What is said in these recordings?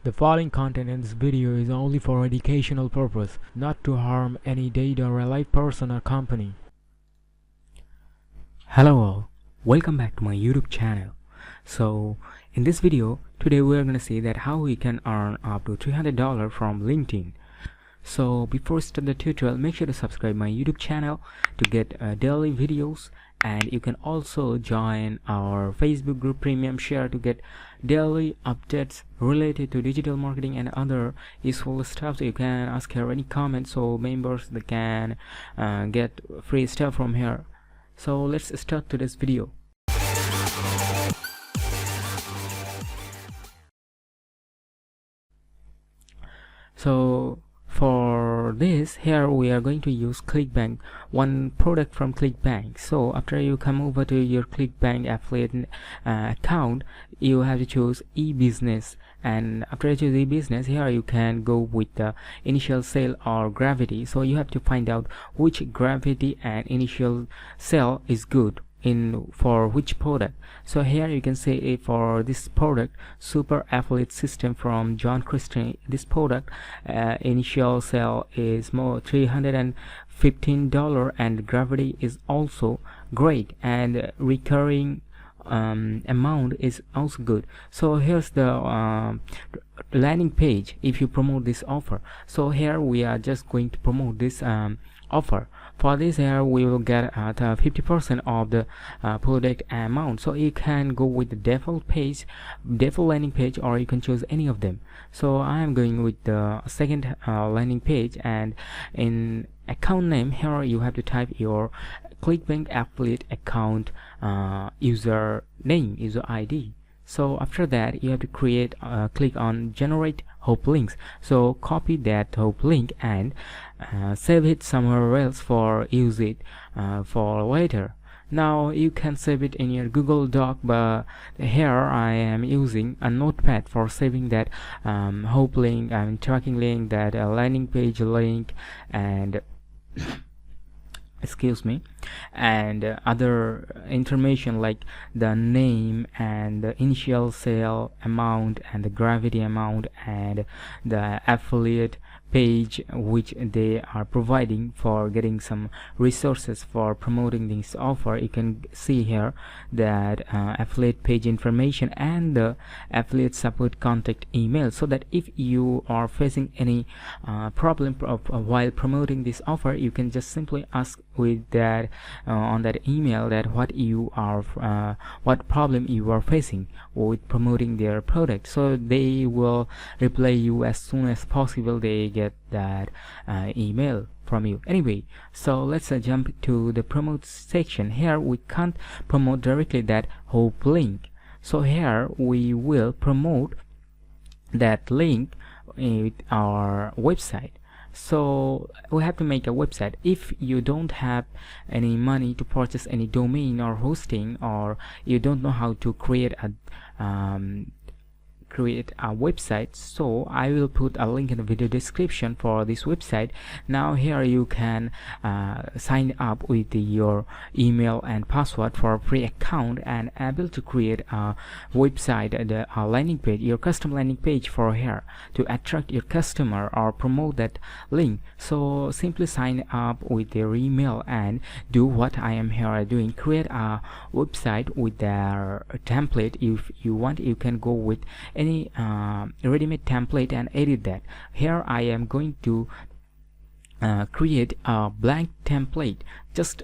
The following content in this video is only for educational purpose, not to harm any data or a live person or company. Hello all, welcome back to my YouTube channel. So in this video today we are going to see that how we can earn up to $300 from LinkedIn. So before we start the tutorial, make sure to subscribe my YouTube channel to get daily videos, and you can also join our Facebook group Premium Share to get daily updates related to digital marketing and other useful stuff. So you can ask here any comments, so members they can get free stuff from here. So let's start today's video. So for this, here we are going to use Clickbank, one product from Clickbank. So after you come over to your Clickbank affiliate account, you have to choose e-business, and after you choose e-business, here you can go with the initial sale or gravity. So you have to find out which gravity and initial sale is good for which product. So here you can say for this product, super affiliate system from John Christian, this product initial sale is more $315 and gravity is also great, and recurring amount is also good. So here's the landing page if you promote this offer. So here we are just going to promote this offer. For this, here we will get 50% of the product amount. So you can go with the default page, default landing page, or you can choose any of them. So I am going with the second landing page, and in account name, here you have to type your Clickbank affiliate account user name, user ID. So after that, you have to create click on generate hope links. So copy that hope link and save it somewhere else for use it for later. Now you can save it in your Google Doc, but here I am using a notepad for saving that hope link and tracking link, that landing page link, and excuse me, and other information like the name and the initial sale amount and the gravity amount and the affiliate page which they are providing for getting some resources for promoting this offer. You can see here that affiliate page information and the affiliate support contact email, so that if you are facing any problem while promoting this offer, you can just simply ask with that on that email that what problem you are facing with promoting their product. So they will reply you as soon as possible. They get that email from you. Anyway, so let's jump to the promote section. Here we can't promote directly that hope link, so here we will promote that link with our website. So we have to make a website. If you don't have any money to purchase any domain or hosting, or you don't know how to create a website, so I will put a link in the video description for this website. Now here you can sign up with your email and password for a free account and able to create a website, the landing page, your custom landing page for here to attract your customer or promote that link. So simply sign up with their email and do what I am here doing. Create a website with their template. If you want, you can go with any ready-made template and edit that. Here I am going to create a blank template, just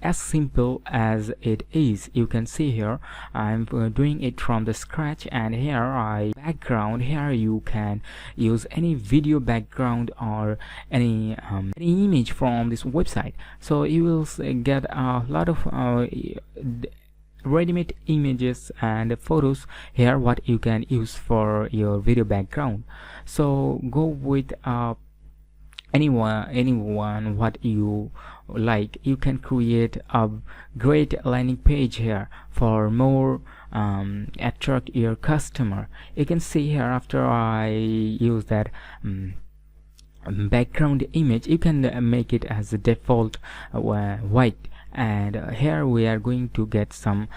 as simple as it is. You can see here I'm doing it from the scratch, and here background, here you can use any video background or any image from this website. So you will get a lot of ready-made images and photos here what you can use for your video background. So go with anyone what you like. You can create a great landing page here for more attract your customer. You can see here after I use that background image, you can make it as a default white, and here we are going to get some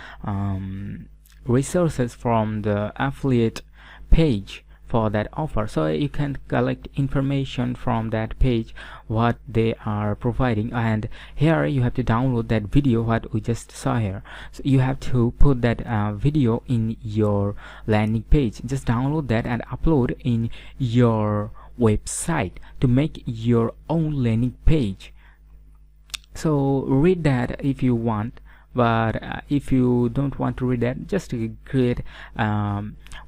resources from the affiliate page for that offer. So you can collect information from that page what they are providing, and here you have to download that video what we just saw here. So you have to put that video in your landing page. Just download that and upload in your website to make your own landing page. So read that if you want, but if you don't want to read that, just create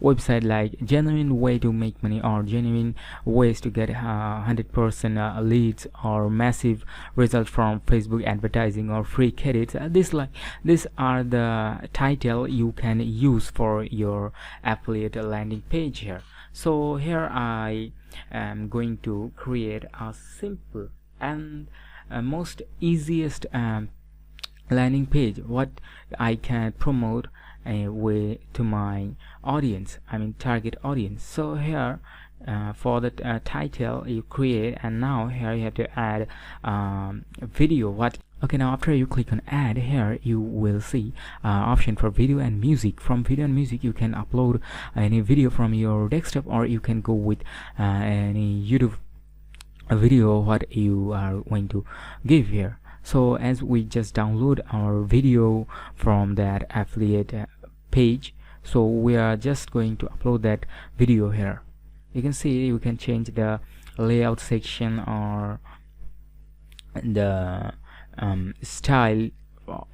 website like genuine way to make money, or genuine ways to get 100% leads, or massive results from Facebook advertising, or free credits. These are the title you can use for your affiliate landing page here. So here I am going to create a simple and most easiest landing page what I can promote way to my audience, I mean target audience. So here for the title you create, and now here you have to add video. Okay, now after you click on add, here you will see option for video and music. From video and music you can upload any video from your desktop, or you can go with any YouTube video what you are going to give here. So as we just download our video from that affiliate page, so we are just going to upload that video here. You can see you can change the layout section or the style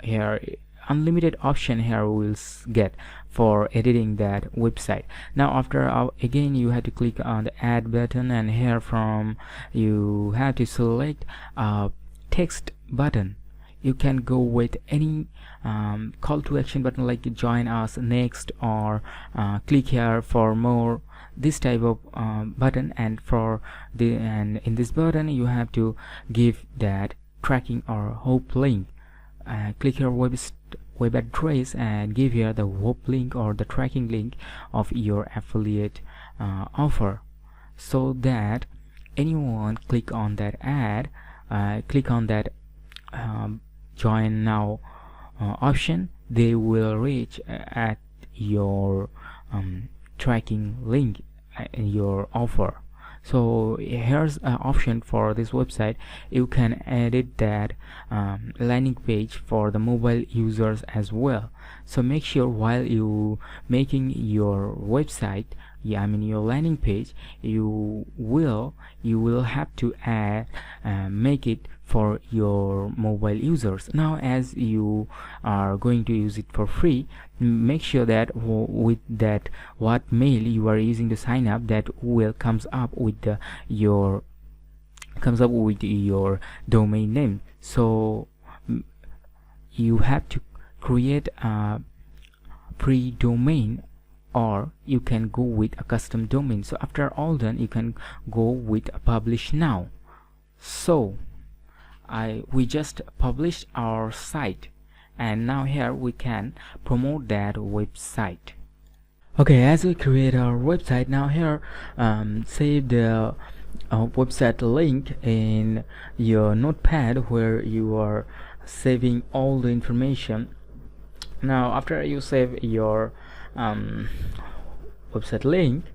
here. Unlimited option here we'll get for editing that website. Now after again you have to click on the add button, and here from you have to select text button. You can go with any call to action button like join us next, or click here for more, this type of button. And in this button you have to give that tracking or hope link. Click your web address and give here the hope link or the tracking link of your affiliate offer, so that anyone click on that ad, click on that join now option, they will reach at your tracking link in your offer. So here's an option for this website. You can edit that landing page for the mobile users as well. So make sure while you making your website, I mean your landing page, you will have to add make it for your mobile users. Now as you are going to use it for free, make sure that with that what mail you are using to sign up, that will comes up with your domain name. So you have to create a pre-domain, or you can go with a custom domain. So after all done, you can go with publish now. So we just published our site, and now here we can promote that website. Okay, as we create our website, now here save the website link in your notepad where you are saving all the information. Now after you save your website link,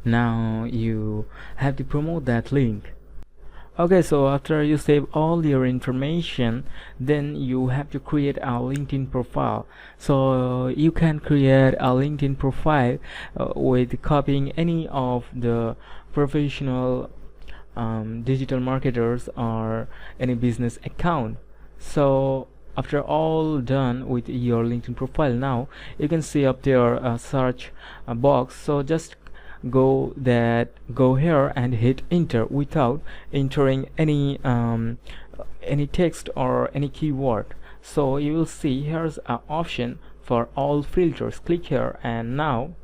now you have to promote that link. Okay, so after you save all your information, then you have to create a LinkedIn profile. So you can create a LinkedIn profile with copying any of the professional digital marketers or any business account. So after all done with your LinkedIn profile, now you can see up there a search box. So just go here and hit enter without entering any text or any keyword. So you will see here's an option for all filters. Click here, and now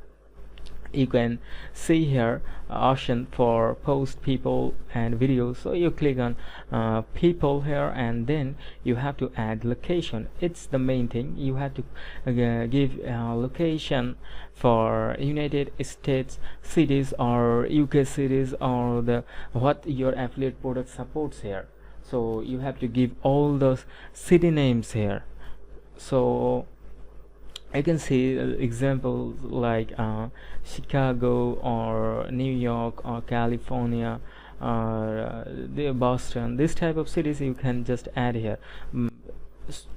you can see here option for post, people and videos. So you click on people here, and then you have to add location. It's the main thing. You have to give location for United States cities or UK cities, or the what your affiliate product supports here. So you have to give all those city names here. So I can see examples like Chicago or New York or California or the Boston. This type of cities you can just add here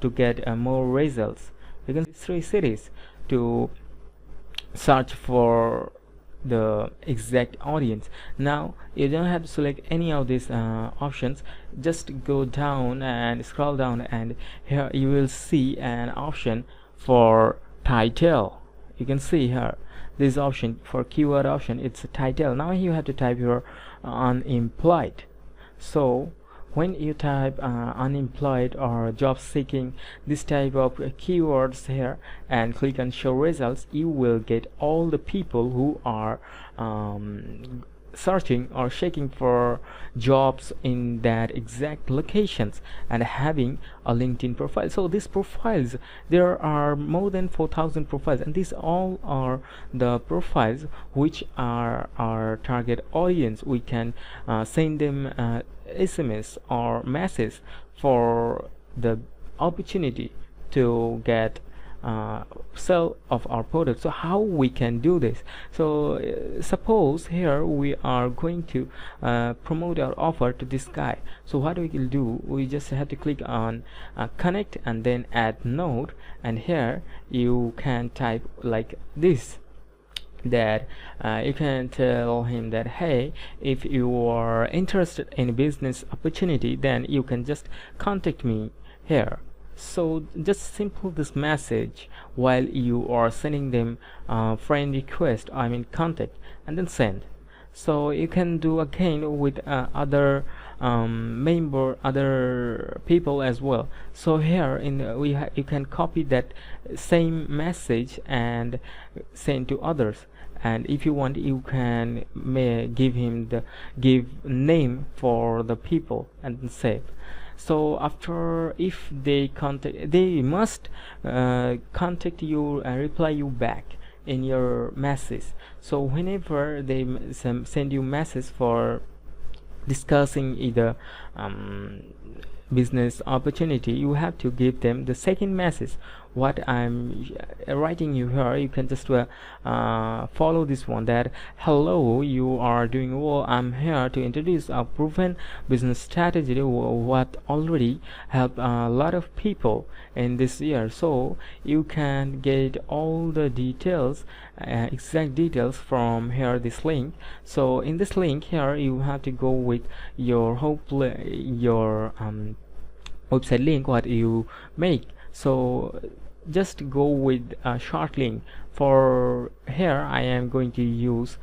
to get more results. You can see 3 cities to search for the exact audience. Now you don't have to select any of these options. Just go down and scroll down, and here you will see an option for title. You can see here this option for keyword option, it's a title. Now you have to type your unemployed. So when you type unemployed or job seeking, this type of keywords here, and click on show results, you will get all the people who are searching or checking for jobs in that exact locations and having a LinkedIn profile. So these profiles, there are more than 4,000 profiles, and these all are the profiles which are our target audience. We can send them SMS or message for the opportunity to get sell of our product. So how we can do this? So suppose here we are going to promote our offer to this guy. So what we will do, we just have to click on connect and then add node, and here you can type like this, that you can tell him that, hey, if you are interested in business opportunity, then you can just contact me here. So just simple this message while you are sending them friend request, I mean contact, and then send. So you can do again with other other people as well. So here in you can copy that same message and send to others, and if you want you can give him the name for the people and then save. So after, if they contact, they must contact you and reply you back in your message. So whenever they send you message for discussing either business opportunity, you have to give them the second message what I'm writing you here. You can just follow this one, that hello, you are doing well, I'm here to introduce a proven business strategy what already helped a lot of people in this year. So you can get all the details, exact details from here, this link. So in this link here you have to go with your website link what you make. So just go with a short link. For here I am going to use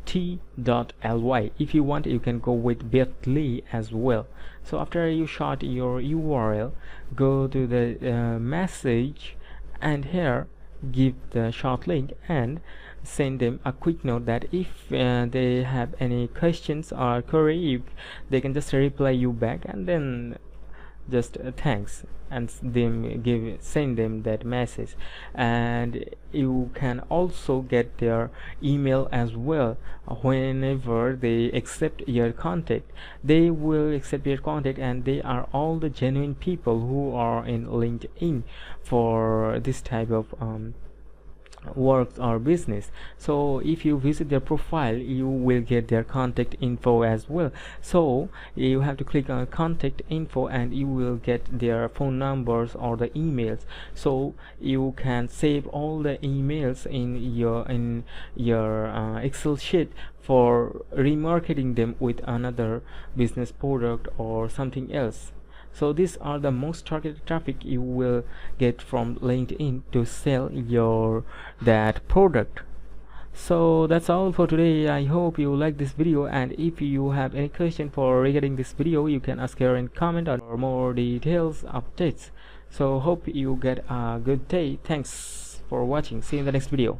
t.ly. if you want you can go with bit.ly as well. So after you short your URL, go to the message, and here give the short link and send them a quick note that if they have any questions or query, they can just reply you back, and then just thanks, and send them that message. And you can also get their email as well. Whenever they accept your contact, they will accept your contact, and they are all the genuine people who are in LinkedIn for this type of work or business. So if you visit their profile, you will get their contact info as well. So you have to click on contact info, and you will get their phone numbers or the emails. So you can save all the emails in your Excel sheet for remarketing them with another business product or something else. So these are the most targeted traffic you will get from LinkedIn to sell your that product. So that's all for today. I hope you like this video, and if you have any question for regarding this video, you can ask here in comment on for more details updates. So hope you get a good day. Thanks for watching. See you in the next video.